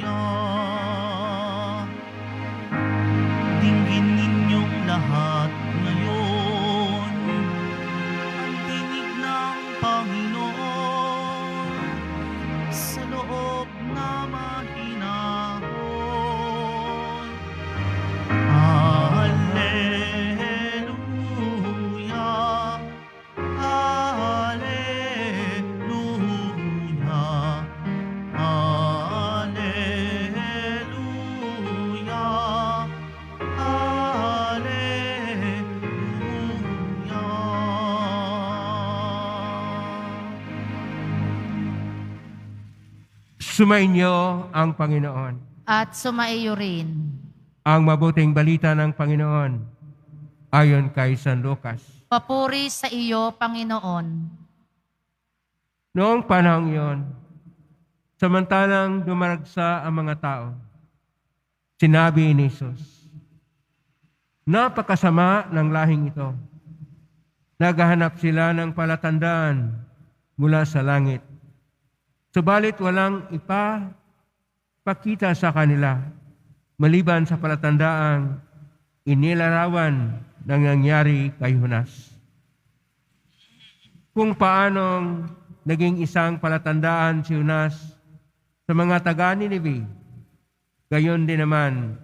Hallelujah. Dinggin ninyong lahat ngayon ang tinig ng Panginoon sa loob na mahinahon. Hallelujah, hallelujah, hallelujah, hallelujah. Sumainyo ang Panginoon. At sumaiyo rin. Ang mabuting balita ng Panginoon ayon kay San Lucas. Papuri sa iyo, Panginoon. Noong panahong iyon, samantalang dumaragsa ang mga tao, sinabi ni Jesus, napakasama ng lahing ito. Naghahanap sila ng palatandaan mula sa langit. Subalit walang ipapakita sa kanila maliban sa palatandaang inilarawan ng nangyari kay Jonas. Kung paanong naging isang palatandaan si Jonas sa mga taga-Ninive, gayon din naman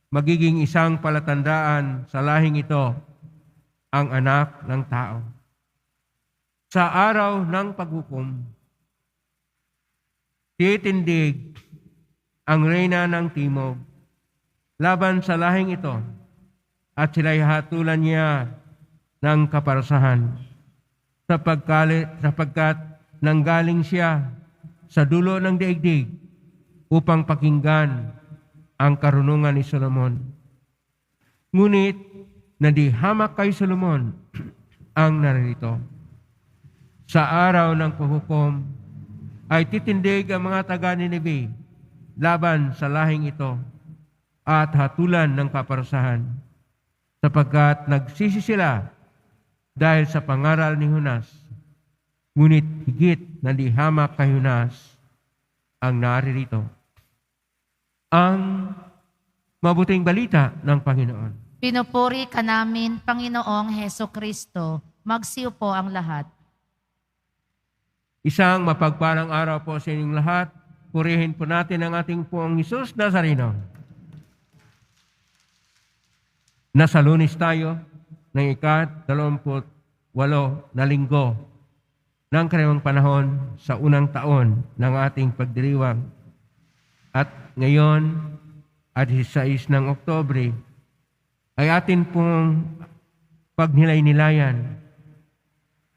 magiging isang palatandaan sa lahing ito ang anak ng tao. Sa araw ng paghukom, titindig ang reyna ng timog laban sa lahing ito at sila'y hatulan niya ng kaparusahan sapagkat nanggaling siya sa dulo ng daigdig upang pakinggan ang karunungan ni Solomon. Ngunit nadihamak kay Solomon ang naririto. Sa araw ng paghukom ay titindig ang mga taga-Ninive laban sa lahing ito at hatulan ng kaparusahan sapagkat nagsisi sila dahil sa pangaral ni Jonas. Ngunit higit nadihamak kay Jonas ang naririto. Ang mabuting balita ng Panginoon. Pinupuri ka namin, Panginoong Heso Kristo. Magsiyo po ang lahat. Isang mapagpalang araw po sa inyong lahat. Purihin po natin ang ating Poong Hesus Nazareno. Nasa Lunes tayo ng ika-28 na linggo ng karaniwang panahon sa unang taon ng ating pagdiriwang. At ngayon, at 16 ng Oktubre, ay atin pong pagnilay-nilayan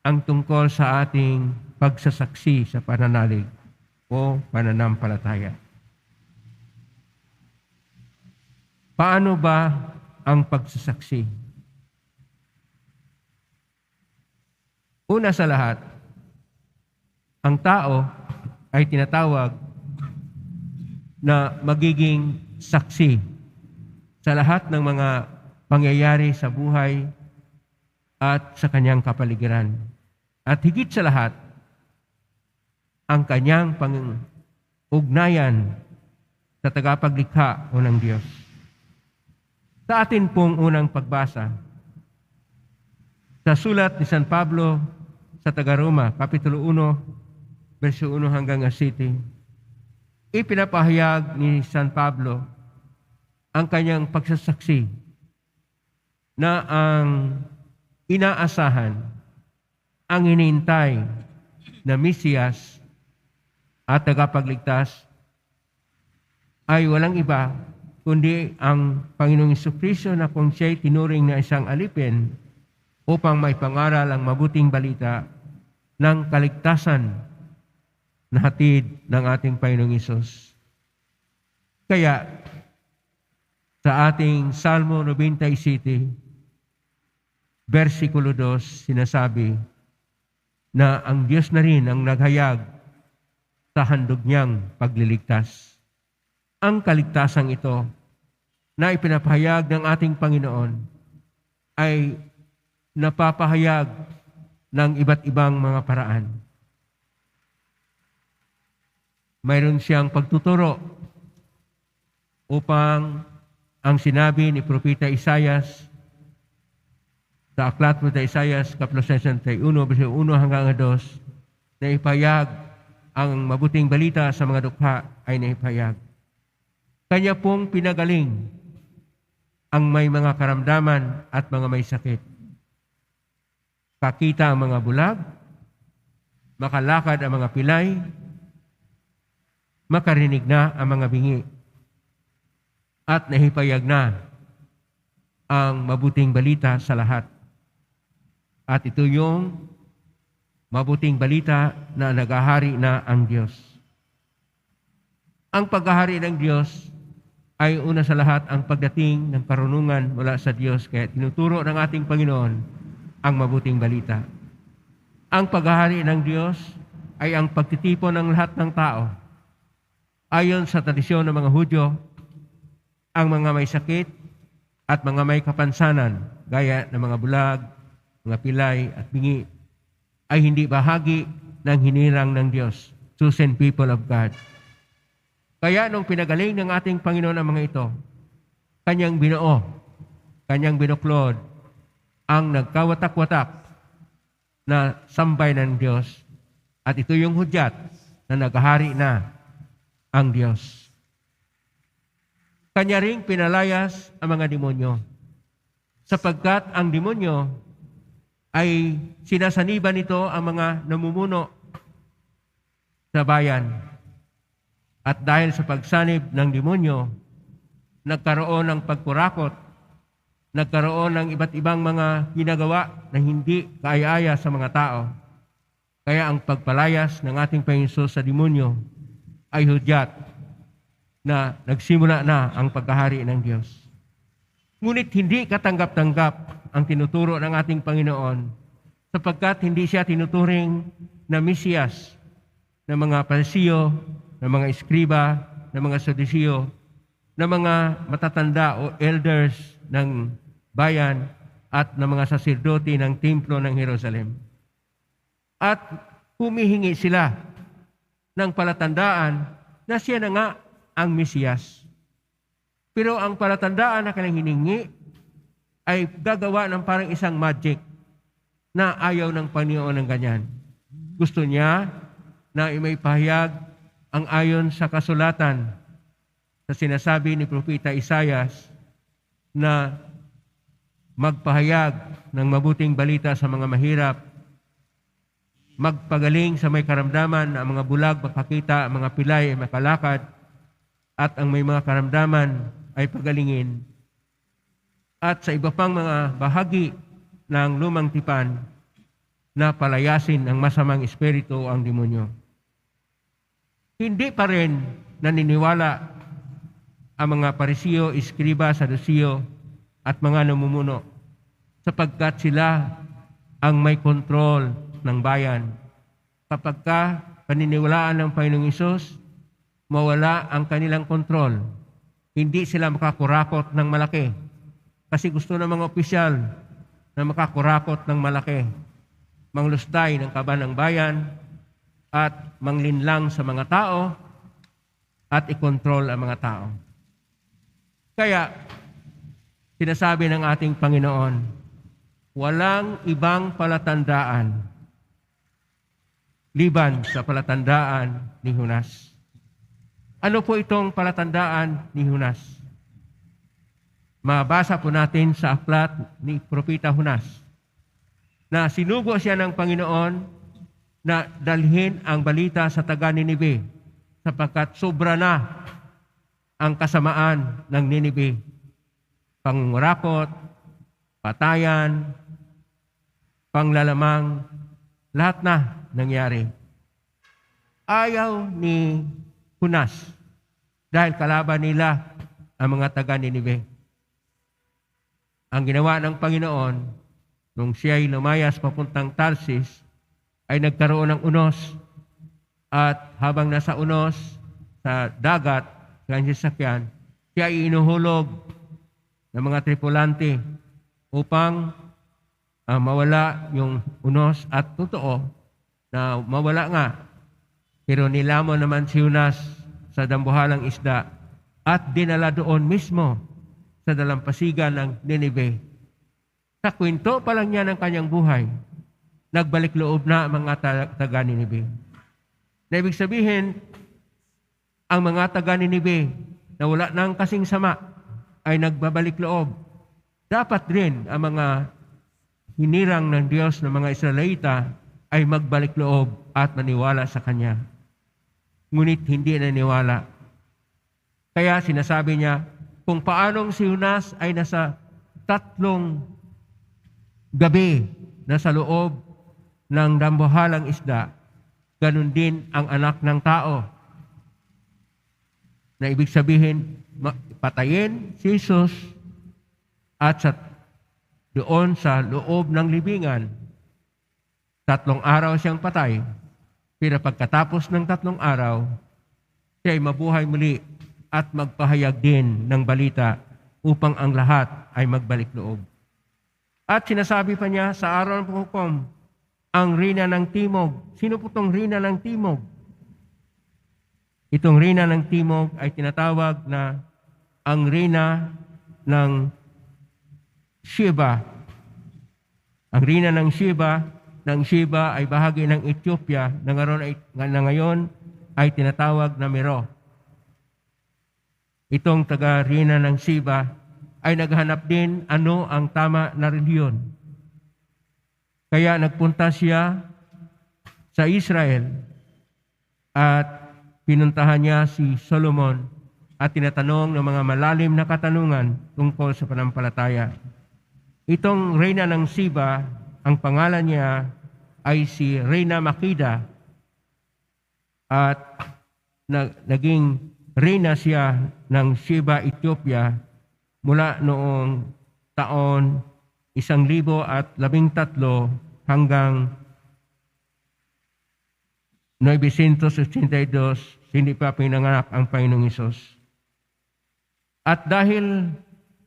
ang tungkol sa ating pagsasaksi sa pananalig o pananampalataya. Paano ba ang pagsasaksi? Una sa lahat, ang tao ay tinatawag na magiging saksi sa lahat ng mga pangyayari sa buhay at sa kanyang kapaligiran. At higit sa lahat, ang kanyang pang-ugnayan sa tagapaglikha o ng Diyos. Sa atin pong unang pagbasa, sa sulat ni San Pablo sa taga-Roma, Kapitulo 1, verso 1 hanggang 7, ipinapahayag ni San Pablo ang kanyang pagsasaksi na ang inaasahan, ang hinihintay na Mesiyas at tagapagligtas ay walang iba kundi ang Panginoong Jesucristo na kung siya'y tinuring na isang alipin upang may pangaral ang mabuting balita ng kaligtasan na hatid ng ating Panginoong Hesus. Kaya, sa ating Salmo 97, versikulo 2, sinasabi na ang Diyos na rin ang naghayag sa handog niyang pagliligtas. Ang kaligtasang ito na ipinapahayag ng ating Panginoon ay napapahayag ng iba't ibang mga paraan. Mayroon siyang pagtuturo upang ang sinabi ni Propeta Isaias sa Aklat Propeta Isaias, Kapitulo 61, versikulo 1 hanggang 2, na ipahayag ang mabuting balita sa mga dukha ay naipahayag. Kanya pong pinagaling ang may mga karamdaman at mga may sakit. Kakita ang mga bulag, makalakad ang mga pilay, makarinig na ang mga bingi, at nahipayag na ang mabuting balita sa lahat. At ito yung mabuting balita na naghahari na ang Diyos. Ang paghahari ng Diyos ay una sa lahat ang pagdating ng karunungan mula sa Diyos, kaya tinuturo ng ating Panginoon ang mabuting balita. Ang paghahari ng Diyos ay ang pagtitipon ng lahat ng tao. Ayon sa tradisyon ng mga Hudyo, ang mga may sakit at mga may kapansanan, gaya ng mga bulag, mga pilay at bingi, ay hindi bahagi ng hinirang ng Diyos, chosen people of God. Kaya nung pinagaling ng ating Panginoon ang mga ito, kanyang binuo, kanyang binuklod, ang nagkawatak-watak na sambay ng Diyos, at ito yung hudyat na naghahari na ang Diyos. Kanya ring pinalayas ang mga demonyo, sapagkat ang demonyo ay sinasaniban nito ang mga namumuno sa bayan. At dahil sa pagsanib ng demonyo, nagkaroon ng pagkurakot, nagkaroon ng iba't ibang mga ginagawa na hindi kaaya-aya sa mga tao. Kaya ang pagpalayas ng ating Panginoon sa demonyo ay hudyat na nagsimula na ang pagkahari ng Diyos. Ngunit hindi katanggap-tanggap ang tinuturo ng ating Panginoon, sapagkat hindi siya tinuturing na Mesiyas ng mga Parisiyo, ng mga Eskriba, ng mga Sadusiyo, ng mga matatanda o elders ng bayan at ng mga saserdote ng templo ng Jerusalem. At humihingi sila ng palatandaan na siya na nga ang Mesiyas. Pero ang palatandaan na kanilang hiningi ay gagawa ng parang isang magic na ayaw ng Panginoon ng ganyan. Gusto niya na imaipahayag ang ayon sa kasulatan sa sinasabi ni Propeta Isaias na magpahayag ng mabuting balita sa mga mahirap, magpagaling sa may karamdaman, ang mga bulag makakita, ang mga pilay ay makalakad, at ang may mga karamdaman ay pagalingin. At sa iba pang mga bahagi ng lumang tipan na palayasin ang masamang espiritu o ang demonyo. Hindi pa rin naniniwala ang mga Parisiyo, Eskriba, Sadusiyo at mga namumuno, sapagkat sila ang may kontrol ng bayan. Kapag paniniwalaan ng Panginoong Hesus, mawala ang kanilang kontrol. Hindi sila makakurakot ng malaki. Kasi gusto ng mga opisyal na makakurakot ng malaki, manglustay ng kaban ng bayan, at manglinlang sa mga tao, at ikontrol ang mga tao. Kaya, sinasabi ng ating Panginoon, walang ibang palatandaan liban sa palatandaan ni Jonas. Ano po itong palatandaan ni Jonas? Mabasa po natin sa aklat ni Propeta Jonas na sinugo siya ng Panginoon na dalhin ang balita sa taga-Ninibe sapagkat sobra na ang kasamaan ng Ninibe. Pangurakot, patayan, panglalamang, lahat na nangyari. Ayaw ni Jonas dahil kalaban nila ang mga taga-Ninibe. Ang ginawa ng Panginoon nung siya'y lumayas papuntang Tarsis ay nagkaroon ng unos, at habang nasa unos sa dagat, sa kanyang sasakyan, siya ay inuhulog ng mga tripulante upang mawala yung unos at totoo na mawala nga. Pero nilamon naman si Jonas sa dambuhalang isda at dinala doon mismo sa dalampasigan ng Nineveh. Sa kwento pa lang niya ng kanyang buhay, nagbalik loob na ang mga taga Nineveh. Na ibig sabihin, ang mga taga Nineveh na wala nang kasing sama ay nagbabalik loob. Dapat rin ang mga hinirang ng Diyos ng mga Israelita ay magbalik loob at maniwala sa Kanya. Ngunit hindi naniwala. Kaya sinasabi niya, kung paanong si Jonas ay nasa 3 gabi na sa loob ng dambuhalang isda, ganun din ang anak ng tao. Na ibig sabihin, patayin si Jesus at doon sa loob ng libingan, 3 araw siyang patay. Pero pagkatapos ng 3 araw, siya ay mabuhay muli at magpahayag din ng balita upang ang lahat ay magbalik loob. At sinasabi pa niya sa araw ng paghukom, ang reyna ng timog. Sino po itong reyna ng timog? Itong reyna ng timog ay tinatawag na ang reyna ng Sheba. Ang reyna ng Sheba ay bahagi ng Ethiopia na ngayon ay tinatawag na Mero. Itong taga-reyna ng Sheba ay naghanap din ano ang tama na reliyon. Kaya nagpunta siya sa Israel at pinuntahan niya si Solomon at tinatanong ng mga malalim na katanungan tungkol sa panampalataya. Itong reyna ng Sheba, ang pangalan niya ay si Reyna Makida at naging reyna siya ng Sheba, Ethiopia mula noong taon 1013 hanggang 982, hindi pa pinanganak ang Panginoong Hesus. At dahil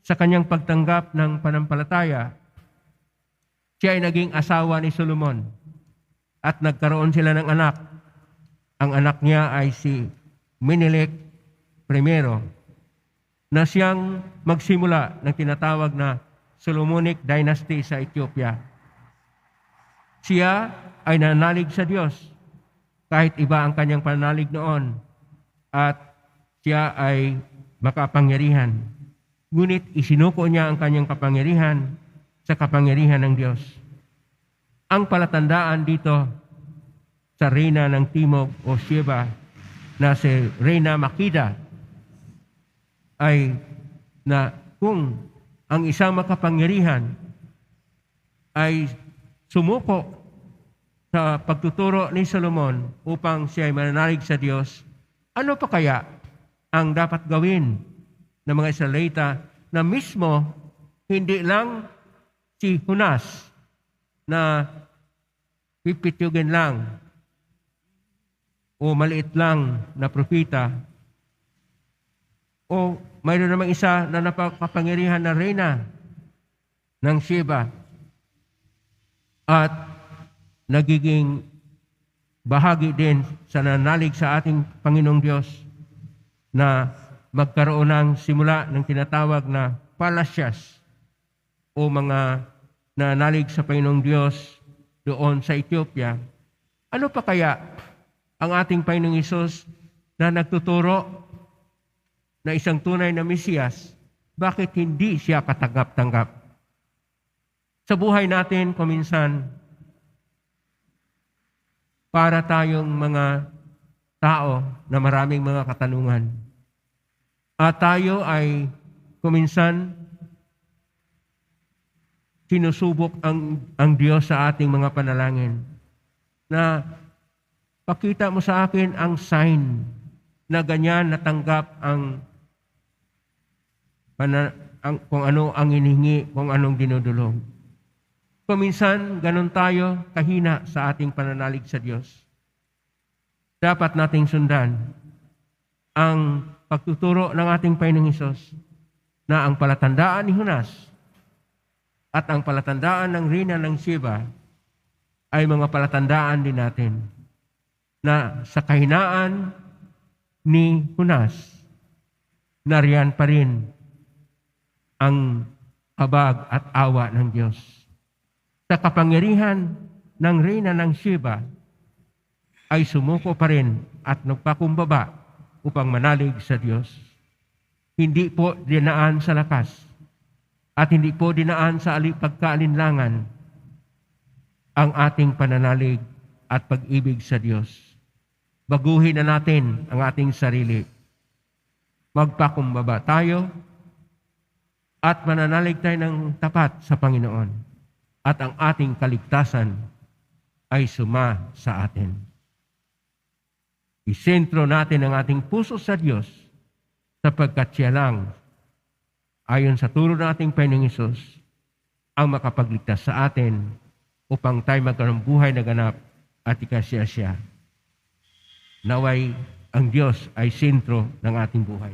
sa kanyang pagtanggap ng panampalataya, siya ay naging asawa ni Solomon at nagkaroon sila ng anak. Ang anak niya ay si Menelik I na siyang magsimula ng tinatawag na Solomonic Dynasty sa Ethiopia. Siya ay nanalig sa Diyos kahit iba ang kanyang pananalig noon at siya ay makapangyarihan. Ngunit isinuko niya ang kanyang kapangyarihan sa kapangyarihan ng Diyos. Ang palatandaan dito sa reyna ng Timog o Sheba na si Reyna Makida ay na kung ang isang makapangyarihan ay sumuko sa pagtuturo ni Solomon upang siya ay mananalig sa Diyos, ano pa kaya ang dapat gawin ng mga Israelita na mismo hindi lang si Jonas na pipitugin lang o maliit lang na propeta o mayroon namang isa na napakapangyarihan na reyna ng Sheba at nagiging bahagi din sa nanalig sa ating Panginoong Diyos na magkaroon ng simula ng tinatawag na palasyas o mga nanalig sa Panginoong Diyos doon sa Ethiopia. Ano pa kaya ang ating Panginoong Hesus na nagtuturo na isang tunay na Mesiyas, bakit hindi siya katanggap-tanggap? Sa buhay natin, kuminsan, para tayong mga tao na maraming mga katanungan. At tayo ay kuminsan sinusubok ang Diyos sa ating mga panalangin na pakita mo sa akin ang sign na ganyan natanggap kung ano ang hinihingi, kung anong dinudulog. Kuminsan, ganun tayo kahina sa ating pananalig sa Diyos. Dapat nating sundan ang pagtuturo ng ating Panginoong Hesus na ang palatandaan ni Jonas at ang palatandaan ng Reyna ng Sheba ay mga palatandaan din natin na sa kahinaan ni Jonas, nariyan pa rin ang habag at awa ng Diyos. Sa kapangyarihan ng Reyna ng Sheba ay sumuko pa rin at nagpakumbaba upang manalig sa Diyos. Hindi po dinaan sa lakas at hindi po dinaan sa pagkaalinlangan ang ating pananalig at pag-ibig sa Diyos. Baguhin na natin ang ating sarili. Magpakumbaba tayo at mananalig tayo ng tapat sa Panginoon at ang ating kaligtasan ay suma sa atin. Isentro natin ang ating puso sa Diyos sapagkat siya lang, ayon sa turo ng ating Panginoong Hesus, ang makapagligtas sa atin upang tayo magkaroon ng buhay na ganap at ikasya siya. Naway ang Diyos ay sentro ng ating buhay.